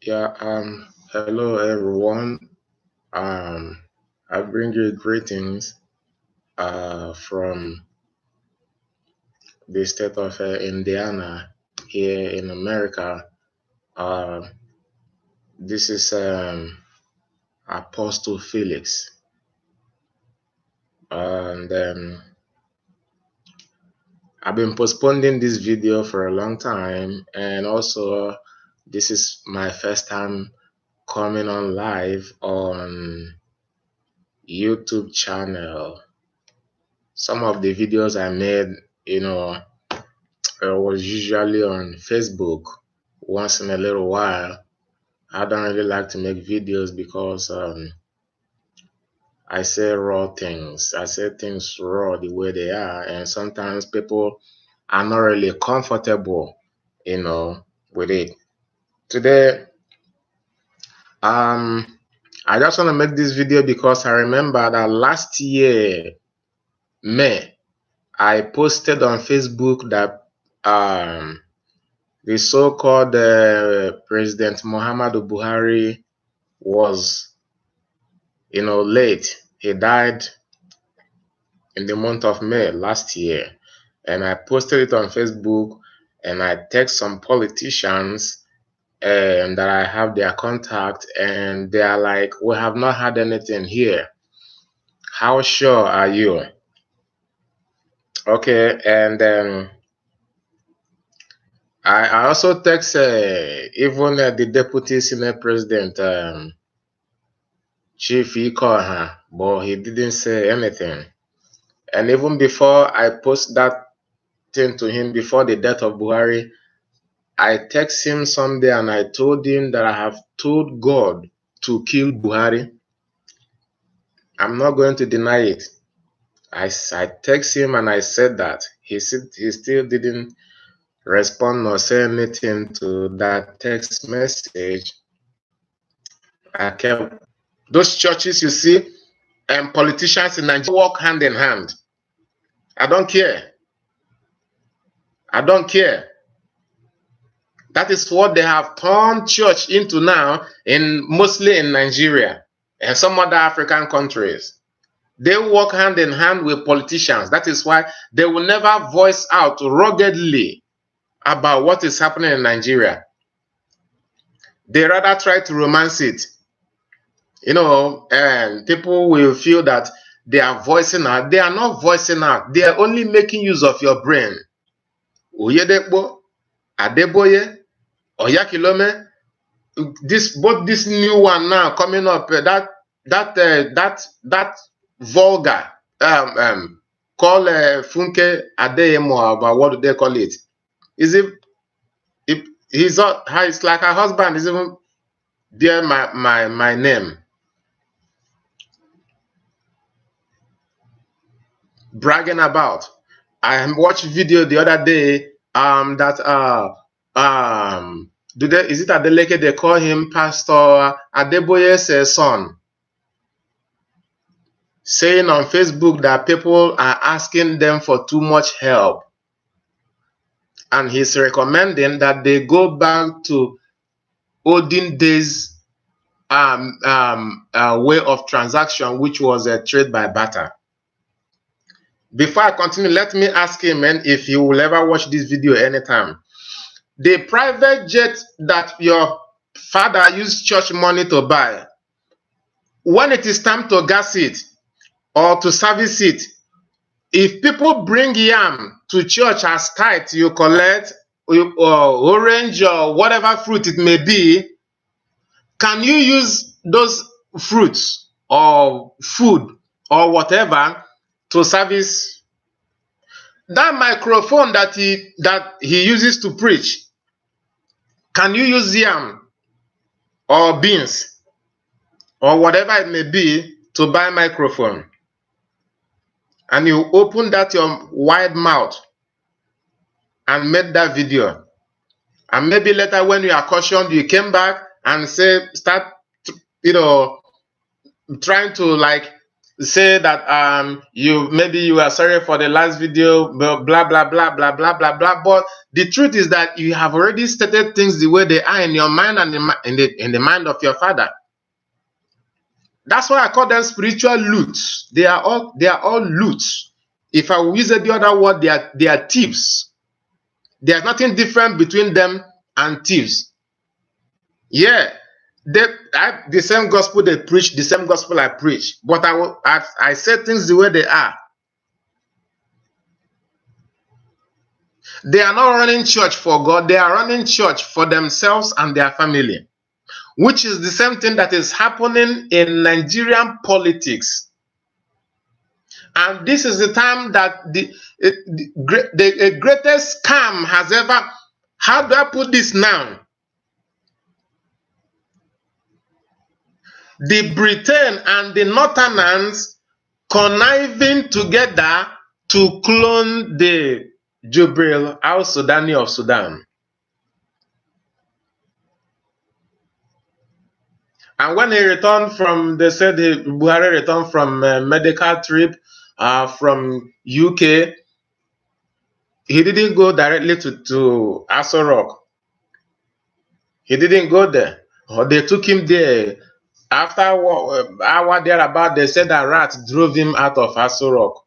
Yeah, hello everyone. Um, I bring you greetings from the state of Indiana here in America. Uh, this is Apostle Felix, and I've been postponing this video for a long time, and also this is my first time coming on live on YouTube channel. Some of the videos I made, you know, I was usually on Facebook once in a little while. I don't really like to make videos because I say raw things. I say things raw the way they are, and sometimes people are not really comfortable, with it. Today, I just want to make this video because I remember that last year, May, I posted on Facebook that the so-called President Muhammadu Buhari was, late. He died in the month of May last year. And I posted it on Facebook and I text some politicians that I have their contact and they are like, we have not had anything here. How sure are you? Okay, and I also text even the deputy senate president, Chief Ikoha, but he didn't say anything. And even before I post that thing to him, before the death of Buhari, I text him someday and I told him that I have told God to kill Buhari. I'm not going to deny it. I text him and I said that. He still didn't respond or say anything to that text message. I kept those churches you see and politicians in Nigeria walk hand in hand. I don't care. I don't care. That is what they have turned church into now, mostly in Nigeria and some other African countries. They work hand in hand with politicians. That is why they will never voice out ruggedly about what is happening in Nigeria. They rather try to romance it. And people will feel that they are voicing out. They are not voicing out. They are only making use of your brain. Oyedepo, Adeboye, Oyakilome, both this new one now coming up, that vulgar call Funke Adeyemo, about what do they call it? Is it if he's not, it's like her husband is even bear my name, bragging about. I watched video the other day that is it Adeleke, they call him Pastor Adeboye's son, saying on Facebook that people are asking them for too much help. And he's recommending that they go back to olden days way of transaction, which was a trade by barter. Before I continue, let me ask him, man, if he will ever watch this video anytime. The private jet that your father used church money to buy, when it is time to gas it or to service it, if people bring yam to church as tithe, you collect orange or whatever fruit it may be, can you use those fruits or food or whatever to service that microphone that he uses to preach? Can you use yam or beans or whatever it may be to buy microphone? And you open that your wide mouth and made that video. And maybe later when you are cautioned, you came back and start, trying to like say that maybe you are sorry for the last video, blah blah blah blah blah blah blah blah. But the truth is that you have already stated things the way they are in your mind and in the mind of your father. That's why I call them spiritual loots. They are all loots. If I use the other word, they are thieves. There's nothing different between them and thieves. Yeah, the same gospel they preach, the same gospel I preach, but I say things the way they are. They are not running church for God, they are running church for themselves and their family, which is the same thing that is happening in Nigerian politics. And this is the time that the greatest scam has ever, how do I put this now? The Britain and the Northerners conniving together to clone the Jubril al-Sudani of Sudan. And when he returned from, they said Buhari returned from a medical trip from UK, he didn't go directly to Aso Rock. He didn't go there. Or they took him there. After an hour thereabout, they said that rats drove him out of Aso Rock.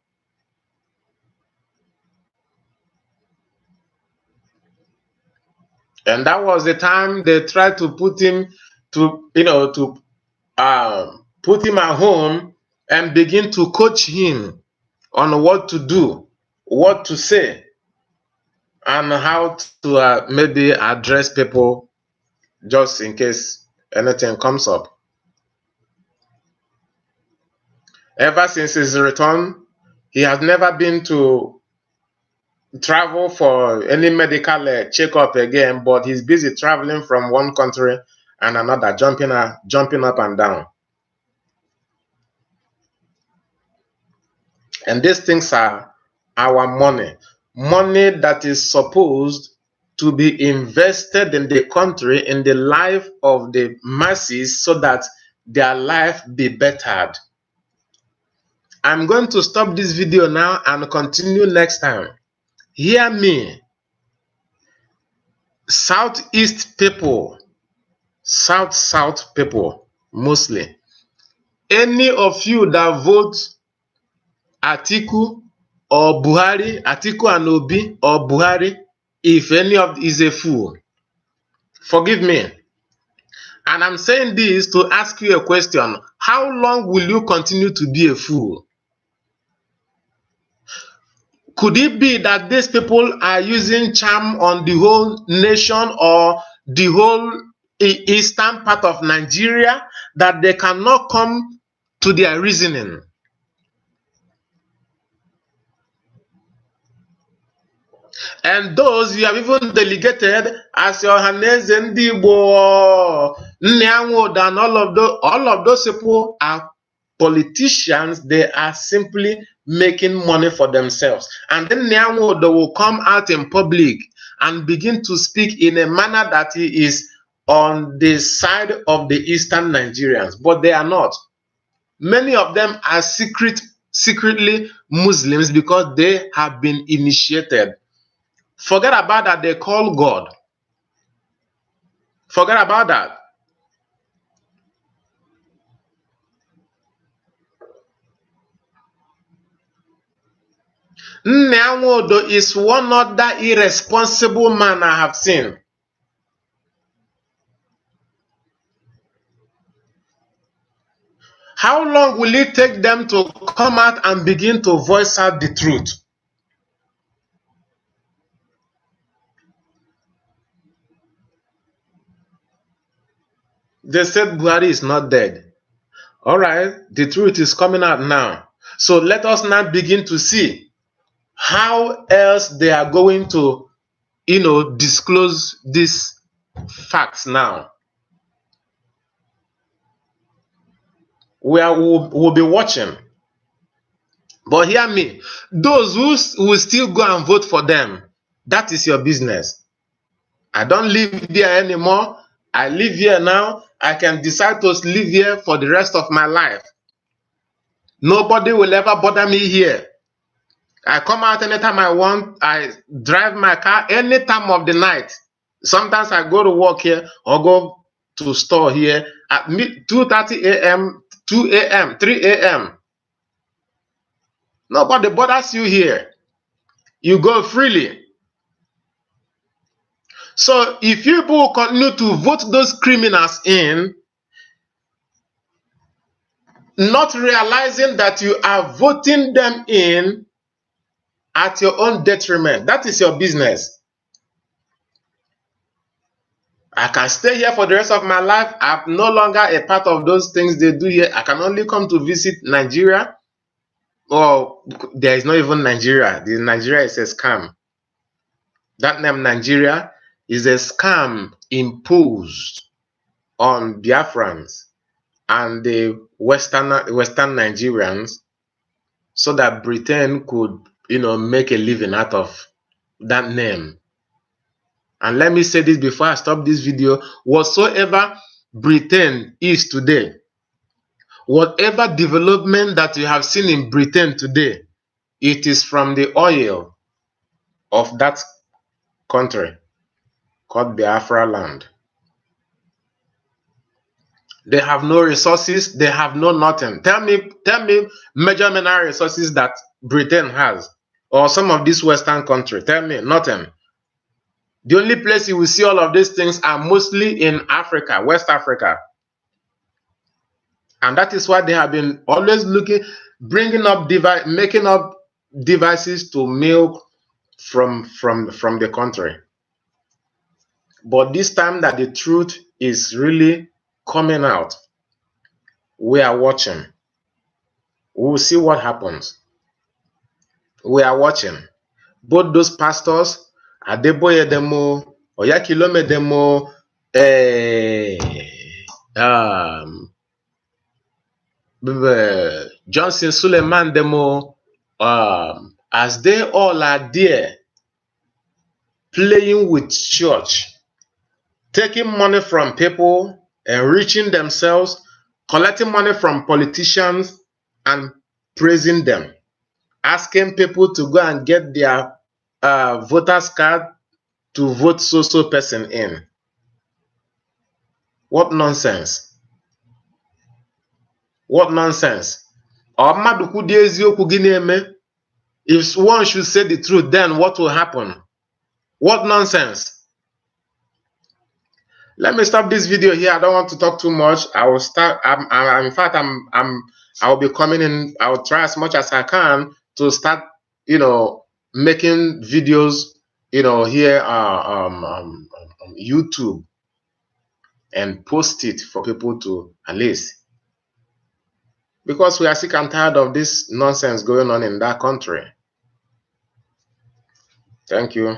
And that was the time they tried to put him put him at home and begin to coach him on what to do, what to say, and how to maybe address people just in case anything comes up. Ever since his return, he has never been to travel for any medical checkup again, but he's busy traveling from one country and another, jumping up and down. And these things are our money that is supposed to be invested in the country, in the life of the masses, so that their life be bettered. I'm going to stop this video now and continue next time. Hear me. Southeast people, South people, mostly. Any of you that vote Atiku or Buhari, Atiku and Obi or Buhari, if any of is a fool, forgive me. And I'm saying this to ask you a question. How long will you continue to be a fool? Could it be that these people are using charm on the whole nation or the whole eastern part of Nigeria, that they cannot come to their reasoning? And those you have even delegated as your Hanez and Igbo, Nyanwood, and all of those people are politicians. They are simply making money for themselves. And then Nyanwood will come out in public and begin to speak in a manner that he is on the side of the Eastern Nigerians, but they are not. Many of them are secretly Muslims because they have been initiated. Forget about that, they call God. Forget about that. Nyanwodo is one other irresponsible man I have seen. How long will it take them to come out and begin to voice out the truth? They said Buhari is not dead. All right, the truth is coming out now. So let us now begin to see how else they are going to, disclose these facts now. We'll be watching. But hear me, those who will still go and vote for them, that is your business. I don't live there anymore. I live here now. I can decide to live here for the rest of my life. Nobody will ever bother me here. I come out anytime I want. I drive my car any time of the night. Sometimes I go to work here or go to store here at 2:30 a.m., 2 a.m., 3 a.m. Nobody bothers you here. You go freely. So if you people continue to vote those criminals in, not realizing that you are voting them in at your own detriment, that is your business. I can stay here for the rest of my life. I'm no longer a part of those things they do here. I can only come to visit Nigeria. Or there is not even Nigeria. The Nigeria is a scam. That name Nigeria is a scam imposed on Biafrans and the Western Nigerians so that Britain could, make a living out of that name. And let me say this before I stop this video. Whatsoever Britain is today, whatever development that you have seen in Britain today, it is from the oil of that country called Biafra land. They have no resources. They have no nothing. Tell me major mineral resources that Britain has, or some of these Western countries. Tell me nothing. The only place you will see all of these things are mostly in Africa, West Africa. And that is why they have been always making up devices to milk from the country. But this time that the truth is really coming out, we are watching. We will see what happens. We are watching. Both those pastors, Adeboye Demo, Oyakilome Demo, Johnson Suleiman Demo, as they all are there playing with church, taking money from people, enriching themselves, collecting money from politicians and praising them, asking people to go and get their voters card to vote so person in. What nonsense. What nonsense. If one should say the truth, then what will happen? What nonsense. Let me stop this video here. I don't want to talk too much. I will start. In fact, I will be coming in. I will try as much as I can to start, making videos, here on YouTube and post it for people to at least. Because we are sick and tired of this nonsense going on in that country. Thank you.